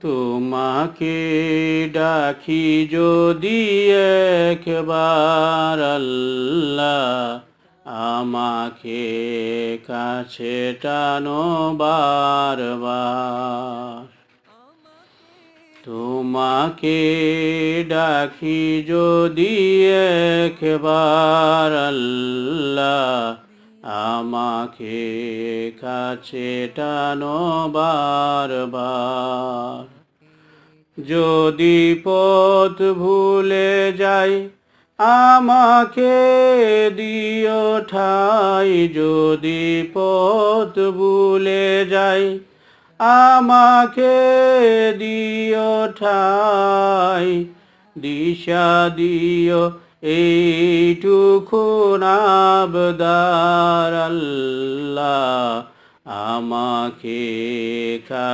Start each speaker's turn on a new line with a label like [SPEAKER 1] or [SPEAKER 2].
[SPEAKER 1] তোমাকে ডাকি যদি একবার আল্লাহ, আমাকে কাছে টানো বারবার। তোমাকে ডাকি যদি একবার আল্লাহ, আমাকে কাছে টানো বারবার। যদি পথ ভুলে যাই, আমাকে দিও ঠাই। যদি পথ ভুলে যাই, আমাকে দিও ঠাই। দিশা দিও এইটুকু আবদার আল্লাহ, আমাকে কাছে